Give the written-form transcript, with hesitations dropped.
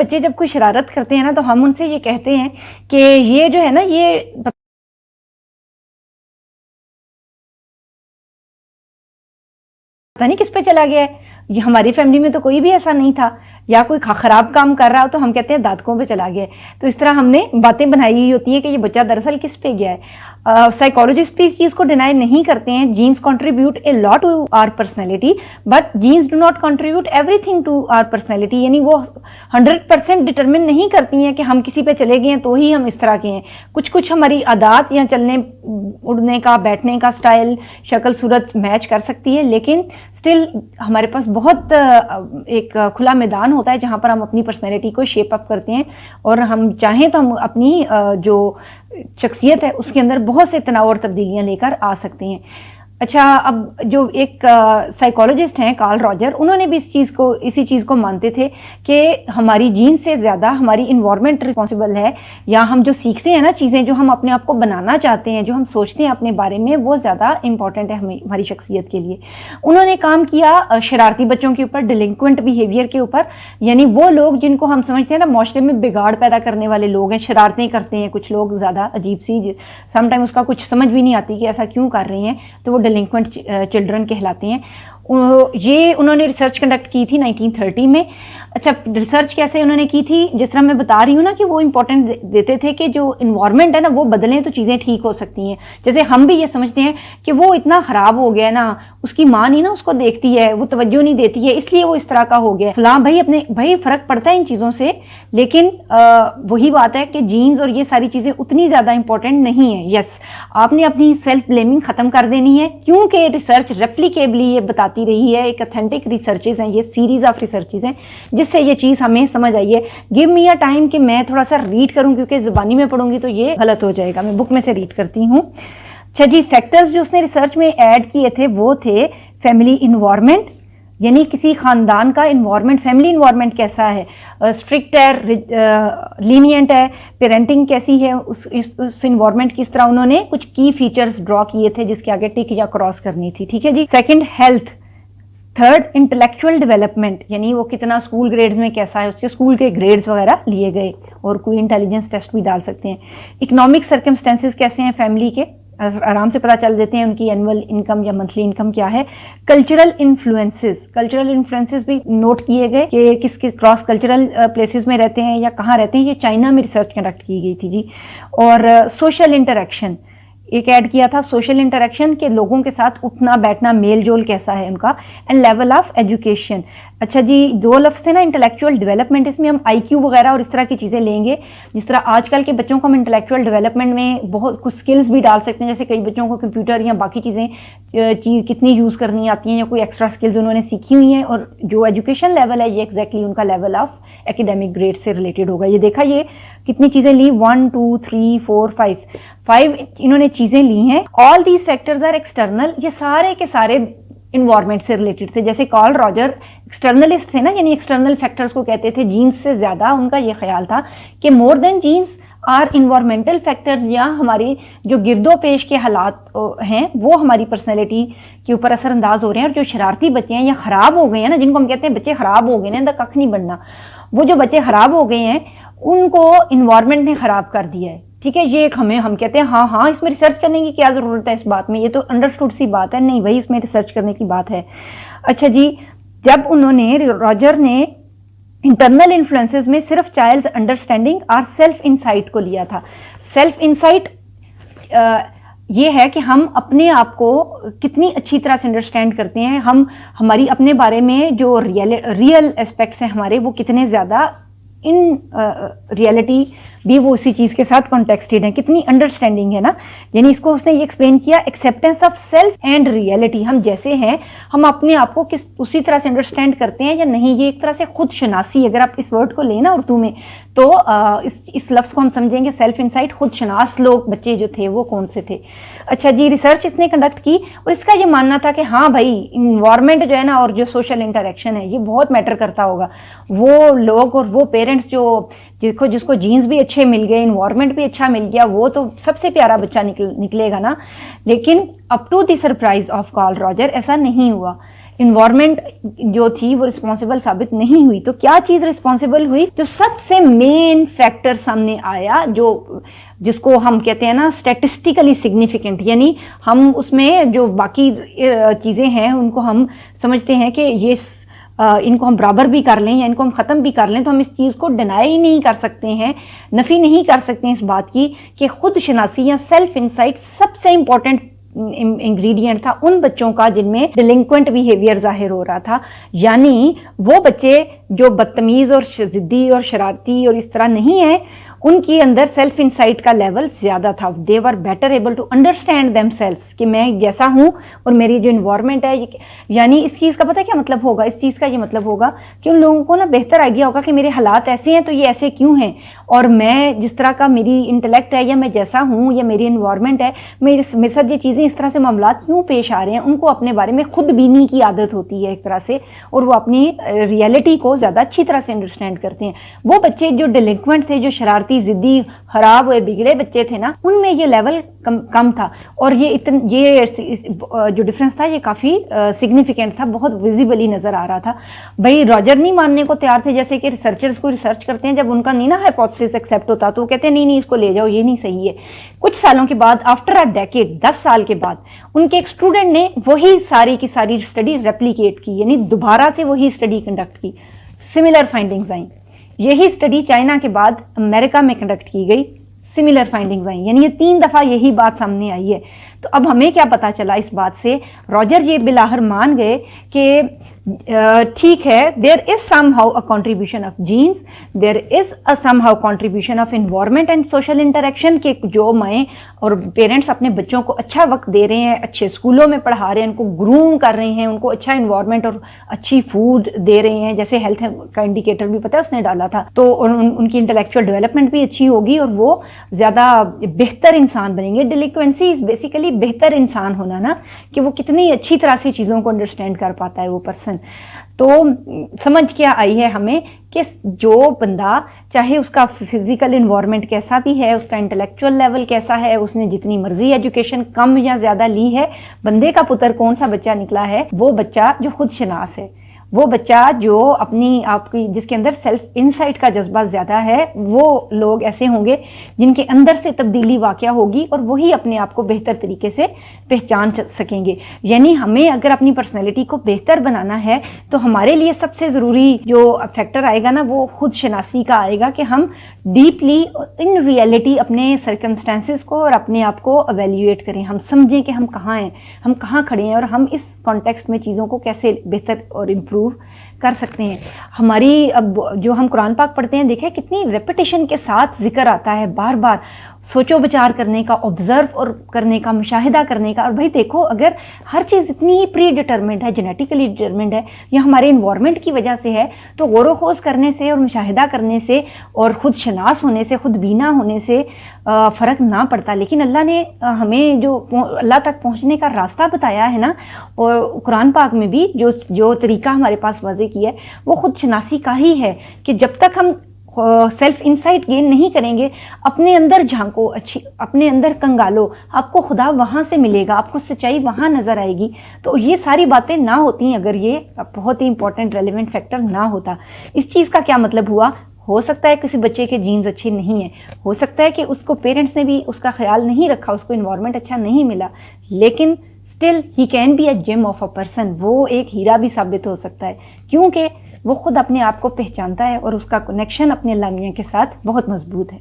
بچے جب کوئی شرارت کرتے ہیں نا تو ہم ان سے یہ کہتے ہیں کہ یہ جو ہے نا یہ پتہ نہیں کس پہ چلا گیا ہے، یہ ہماری فیملی میں تو کوئی بھی ایسا نہیں تھا، یا کوئی خراب کام کر رہا ہو تو ہم کہتے ہیں دادکوں پہ چلا گیا ہے. تو اس طرح ہم نے باتیں بنائی ہوئی ہوتی ہیں کہ یہ بچہ دراصل کس پہ گیا ہے. سائیکالوجسٹ بھی اس چیز کو ڈینائی نہیں کرتے ہیں. Genes contribute a lot to our personality but genes do not contribute everything to our personality. یعنی وہ 100% ڈٹرمن نہیں کرتی ہیں کہ ہم کسی پہ چلے گئے ہیں تو ہی ہم اس طرح کے ہیں. کچھ ہماری عادات یا چلنے اڑنے کا بیٹھنے کا سٹائل شکل صورت میچ کر سکتی ہے، لیکن سٹل ہمارے پاس بہت ایک کھلا میدان ہوتا ہے جہاں پر ہم اپنی پرسنالٹی کو شیپ اپ کرتے ہیں، اور ہم چاہیں تو ہم اپنی جو شخصیت ہے اس کے اندر بہت سے تنوع اور تبدیلیاں لے کر آ سکتے ہیں. اچھا، اب جو ایک سائیکالوجسٹ ہیں کارل راجر، انہوں نے بھی اسی چیز کو مانتے تھے کہ ہماری جین سے زیادہ ہماری انوائرمنٹ رسپانسبل ہے، یا ہم جو سیکھتے ہیں نا چیزیں جو ہم اپنے آپ کو بنانا چاہتے ہیں، جو ہم سوچتے ہیں اپنے بارے میں، وہ زیادہ امپورٹنٹ ہے ہماری شخصیت کے لیے. انہوں نے کام کیا شرارتی بچوں کے اوپر، ڈیلنکوینٹ بیہیویئر کے اوپر، یعنی وہ لوگ جن کو ہم سمجھتے ہیں نا معاشرے میں بگاڑ پیدا کرنے والے لوگ ہیں، شرارتیں کرتے ہیں کچھ لوگ زیادہ عجیب سی، سم ٹائم اس کا کچھ سمجھ بھی نہیں آتی کہ ایسا کیوں کر رہے ہیں، تو وہ ڈیلنکوینٹ چلڈرن کہلاتے ہیں. یہ انہوں نے ریسرچ کنڈکٹ کی تھی 1930 میں. اچھا، ریسرچ کیسے انہوں نے کی تھی؟ جس طرح میں بتا رہی ہوں نا کہ وہ امپورٹنٹ دیتے تھے کہ جو انوائرمنٹ ہے نا وہ بدلیں تو چیزیں ٹھیک ہو سکتی ہیں. جیسے ہم بھی یہ سمجھتے ہیں کہ وہ اتنا خراب ہو گیا نا، اس کی ماں نہیں نا اس کو دیکھتی ہے، وہ توجہ نہیں دیتی ہے، اس لیے وہ اس طرح کا ہو گیا. فلاں بھائی فرق پڑتا ہے ان چیزوں سے، لیکن وہی بات ہے کہ جینز اور یہ ساری چیزیں اتنی زیادہ امپورٹنٹ نہیں ہیں. یس، آپ نے اپنی سیلف بلیمنگ ختم کر دینی ہے، کیونکہ ریسرچ ریپلیکیبلی یہ بتاتی رہی ہے، ایک اتھینٹک ریسرچز ہیں، یہ سیریز آف ریسرچز ہیں جس سے یہ چیز ہمیں سمجھ آئی ہے. گیو می اے ٹائم کہ میں تھوڑا سا ریڈ کروں، کیونکہ زبانی میں پڑھوں گی تو یہ غلط ہو جائے گا. میں بک میں سے ریڈ کرتی ہوں. اچھا جی، فیکٹرز جو اس نے ریسرچ میں ایڈ کیے تھے وہ تھے فیملی انوائرمنٹ، یعنی کسی خاندان کا انوائرمنٹ، فیملی انوائرمنٹ کیسا ہے، اسٹرکٹ ہے، لینینٹ ہے، پیرنٹنگ کیسی ہے، اس انوائرمنٹ کی. اس طرح انہوں نے کچھ کی فیچرز ڈرا کیے تھے جس کے آگے ٹک یا کراس کرنی تھی. ٹھیک ہے جی. Second, health. Third, intellectual development, یعنی وہ کتنا اسکول گریڈز میں کیسا ہے، اس کے اسکول کے گریڈز وغیرہ لیے گئے، اور کوئی انٹیلیجنس ٹیسٹ بھی ڈال سکتے ہیں. اکنامک سرکمسٹینسز کیسے ہیں فیملی کے، آرام سے پتہ چل دیتے ہیں ان کی اینول انکم یا منتھلی انکم کیا ہے. کلچرل انفلوئنسز بھی نوٹ کیے گئے کہ کس کراس کلچرل پلیسز میں رہتے ہیں یا کہاں رہتے ہیں. یہ چائنا میں ریسرچ کنڈکٹ کی گئی تھی جی. اور سوشل انٹریکشن ایک ایڈ کیا تھا، سوشل انٹریکشن کے لوگوں کے ساتھ اٹھنا بیٹھنا، میل جول کیسا ہے ان کا. And level of education. اچھا جی، دو لفظ تھے نا انٹلیکچوئل ڈیولپمنٹ، اس میں ہم آئی کیو وغیرہ اور اس طرح کی چیزیں لیں گے. جس طرح آج کل کے بچوں کو ہم انٹلیکچوئل ڈیولپمنٹ میں بہت کچھ سکلز بھی ڈال سکتے ہیں، جیسے کئی بچوں کو کمپیوٹر یا باقی چیزیں کتنی یوز کرنی آتی ہیں، یا کوئی ایکسٹرا سکلز انہوں نے سیکھی ہوئی ہیں. اور جو ایجوکیشن لیول ہے یہ ایگزیکٹلی ان کا لیول آف ایکیڈیمک گریڈ سے ریلیٹڈ ہوگا. یہ دیکھا یہ کتنی چیزیں لی، 1 2 3 4 5 انہوں نے چیزیں لی ہیں. All these factors are external, یہ سارے کے سارے انوائرمنٹ سے ریلیٹڈ تھے. جیسے کارل راجر ایکسٹرنلسٹ تھے نا، یعنی ایکسٹرنل فیکٹرز کو کہتے تھے. جینز سے زیادہ ان کا یہ خیال تھا کہ مور دین جینز آر انوائرمنٹل فیکٹرز، یا ہماری جو گرد و پیش کے حالات ہیں وہ ہماری پرسنالٹی کے اوپر اثر انداز ہو رہے ہیں. اور جو شرارتی بچے ہیں یا خراب ہو گئے ہیں نا، جن کو ہم کہتے ہیں بچے خراب ہو گئے ہیں، ان کا ککھ نہیں بننا، وہ جو بچے خراب ہو گئے ہیں ان کو انوائرمنٹ نے خراب کر دیا ہے. ٹھیک ہے، یہ ہم کہتے ہیں ہاں اس میں ریسرچ کرنے کی کیا ضرورت ہے اس بات میں، یہ تو انڈرسٹوڈ سی بات ہے. نہیں بھائی، اس میں ریسرچ کرنے کی بات ہے. اچھا جی، جب انہوں نے راجر نے انٹرنل انفلوئنسز میں صرف چائلڈز انڈرسٹینڈنگ اور سیلف انسائٹ کو لیا تھا. سیلف انسائٹ یہ ہے کہ ہم اپنے آپ کو کتنی اچھی طرح سے انڈرسٹینڈ کرتے ہیں، ہماری اپنے بارے میں جو ریئل اسپیکٹس ہیں ہمارے، وہ کتنے زیادہ ان ریئلٹی بھی وہ اسی چیز کے ساتھ کانٹیکسٹڈ ہیں، کتنی انڈرسٹینڈنگ ہے نا. یعنی اس کو اس نے یہ ایکسپلین کیا، acceptance of self and reality. ہم جیسے ہیں ہم اپنے آپ کو اسی طرح سے انڈرسٹینڈ کرتے ہیں یا نہیں. یہ ایک طرح سے خود شناسی، اگر آپ اس ورڈ کو لیں نا اردو میں، تو اس لفظ کو ہم سمجھیں گے سیلف انسائٹ. خود شناس لوگ بچے جو تھے وہ کون سے تھے. اچھا جی، ریسرچ اس نے کنڈکٹ کی اور اس کا یہ ماننا تھا کہ ہاں بھائی، انوائرمنٹ جو ہے نا اور جو سوشل انٹریکشن ہے یہ بہت میٹر کرتا ہوگا. وہ لوگ اور وہ پیرنٹس جو جس کو جینز بھی اچھے مل گئے، انوائرمنٹ بھی اچھا مل گیا، وہ تو سب سے پیارا بچہ نکلے گا نا. لیکن up to the surprise of Carl Roger ایسا نہیں ہوا. انوائرمنٹ جو تھی وہ رسپانسبل ثابت نہیں ہوئی. تو کیا چیز رسپانسبل ہوئی؟ جو سب سے مین فیکٹر سامنے آیا، جس کو ہم کہتے ہیں نا اسٹیٹسٹیکلی سگنیفیکنٹ، یعنی ہم اس میں جو باقی چیزیں ہیں ان کو ہم سمجھتے ہیں کہ یہ ان کو ہم برابر بھی کر لیں یا ان کو ہم ختم بھی کر لیں، تو ہم اس چیز کو ڈینائی نہیں کر سکتے ہیں، نفی نہیں کر سکتے ہیں اس بات کی کہ خود شناسی یا سیلف انسائٹ سب سے امپورٹنٹ انگریڈینٹ تھا ان بچوں کا جن میں ڈیلنکوینٹ بیہیویئر ظاہر ہو رہا تھا. یعنی وہ بچے جو بدتمیز اور ضدی اور شرارتی اور اس طرح نہیں ہیں، ان کی اندر سیلف انسائٹ کا لیول زیادہ تھا. They were better able to understand themselves کہ میں جیسا ہوں اور میری جو انوائرمنٹ ہے، یعنی اس چیز کا پتہ کیا مطلب ہوگا؟ اس چیز کا یہ مطلب ہوگا کہ ان لوگوں کو نا بہتر آئیڈیا ہوگا کہ میرے حالات ایسے ہیں تو یہ ایسے کیوں ہیں، اور میں جس طرح کا میری انٹلیکٹ ہے یا میں جیسا ہوں یا میری انوائرمنٹ ہے، میرے ساتھ یہ چیزیں اس طرح سے معاملات کیوں پیش آ رہے ہیں. ان کو اپنے بارے میں خود بینی کی عادت ہوتی ہے ایک طرح سے، اور وہ اپنی ریئلٹی کو زیادہ اچھی طرح سے انڈرسٹینڈ کرتے ہیں. وہ بچے جو ڈیلنکوینٹ تھے، جو شرارتی، ضدی، خراب ہوئے، بگڑے بچے تھے نا، ان میں یہ لیول کم تھا. اور یہ جو ڈفرینس تھا یہ کافی سگنیفیکنٹ تھا، بہت ویزیبلی نظر آ رہا تھا. بھائی راجر نہیں ماننے کو تیار تھے، جیسے کہ ریسرچرز کو ریسرچ کرتے ہیں، جب ان کا نہیں نا ہائپوتھسس ایکسیپٹ ہوتا تو وہ کہتے ہیں نہیں اس کو لے جاؤ، یہ نہیں صحیح ہے. کچھ سالوں کے بعد، آفٹر اے ڈیکیڈ، 10 سال کے بعد، ان کے ایک اسٹوڈنٹ نے وہی ساری کی ساری اسٹڈی ریپلیکیٹ کی، یعنی دوبارہ سے وہی اسٹڈی کنڈکٹ کی. سملر فائنڈنگز آئیں. یہی اسٹڈی چائنا کے بعد امریکہ میں کنڈکٹ کی گئی، سملر فائنڈنگز آئیں. یعنی یہ 3 دفعہ یہی بات سامنے آئی ہے. تو اب ہمیں کیا پتا چلا اس بات سے؟ راجر یہ بالآخر مان گئے کہ ٹھیک ہے، there is somehow a contribution of genes, there is a somehow contribution of environment and social interaction, کہ جو مائیں اور پیرنٹس اپنے بچوں کو اچھا وقت دے رہے ہیں، اچھے اسکولوں میں پڑھا رہے ہیں، ان کو گروم کر رہے ہیں، ان کو اچھا انوائرمنٹ اور اچھی فوڈ دے رہے ہیں، جیسے ہیلتھ کا انڈیکیٹر بھی پتہ ہے اس نے ڈالا تھا، تو ان کی انٹلیکچوئل ڈیولپمنٹ بھی اچھی ہوگی اور وہ زیادہ بہتر انسان بنیں گے. ڈیلنکوینسی از بیسیکلی بہتر انسان ہونا نا، کہ وہ کتنی اچھی طرح سے چیزوں کو انڈرسٹینڈ کر پاتا ہے وہ پرسن. تو سمجھ کیا آئی ہے ہمیں کہ جو بندہ چاہے اس کا فزیکل انوائرمنٹ کیسا بھی ہے، اس کا انٹلیکچوئل لیول کیسا ہے، اس نے جتنی مرضی ایجوکیشن کم یا زیادہ لی ہے، بندے کا پتر کون سا بچہ نکلا ہے؟ وہ بچہ جو خود شناس ہے، وہ بچہ جو اپنی آپ کی جس کے اندر سیلف انسائٹ کا جذبہ زیادہ ہے. وہ لوگ ایسے ہوں گے جن کے اندر سے تبدیلی واقع ہوگی اور وہی اپنے آپ کو بہتر طریقے سے پہچان سکیں گے. یعنی ہمیں اگر اپنی پرسنالٹی کو بہتر بنانا ہے تو ہمارے لیے سب سے ضروری جو فیکٹر آئے گا نا، وہ خود شناسی کا آئے گا، کہ ہم ڈیپلی ان ریئلٹی اپنے سرکمسٹانسز کو اور اپنے آپ کو ایویلیویٹ کریں. ہم سمجھیں کہ ہم کہاں ہیں، ہم کہاں کھڑے ہیں، اور ہم اس کانٹیکسٹ میں چیزوں کو کیسے بہتر اور امپروو کر سکتے ہیں. ہماری اب جو ہم قرآن پاک پڑھتے ہیں، دیکھیں کتنی ریپیٹیشن کے ساتھ ذکر آتا ہے، بار بار سوچو بچار کرنے کا، آبزرو اور کرنے کا، مشاہدہ کرنے کا. اور بھائی دیکھو، اگر ہر چیز اتنی ہی پری ڈٹرمنٹ ہے، جینیٹیکلی ڈٹرمنٹ ہے، یا ہمارے انوائرمنٹ کی وجہ سے ہے، تو غور و خوض کرنے سے اور مشاہدہ کرنے سے اور خود شناس ہونے سے، خود بینا ہونے سے فرق نہ پڑتا. لیکن اللہ نے ہمیں جو اللہ تک پہنچنے کا راستہ بتایا ہے نا، اور قرآن پاک میں بھی جو طریقہ ہمارے پاس واضح کیا ہے، وہ خود شناسی کا ہی ہے، کہ جب تک ہم سیلف انسائٹ گین نہیں کریں گے، اپنے اندر جھانکو، اپنے اندر کنگالو، آپ کو خدا وہاں سے ملے گا، آپ کو سچائی وہاں نظر آئے گی. تو یہ ساری باتیں نہ ہوتی اگر یہ بہت ہی امپورٹنٹ ریلیونٹ فیکٹر نہ ہوتا. اس چیز کا کیا مطلب ہوا؟ ہو سکتا ہے کسی بچے کے جینز اچھے نہیں ہیں، ہو سکتا ہے کہ اس کو پیرنٹس نے بھی اس کا خیال نہیں رکھا، اس کو انوائرمنٹ اچھا نہیں ملا، لیکن still he can be a gem of a person. وہ ایک ہیرا بھی ثابت ہو سکتا ہے، کیونکہ وہ خود اپنے آپ کو پہچانتا ہے اور اس کا کنیکشن اپنے اللہ میاں کے ساتھ بہت مضبوط ہے.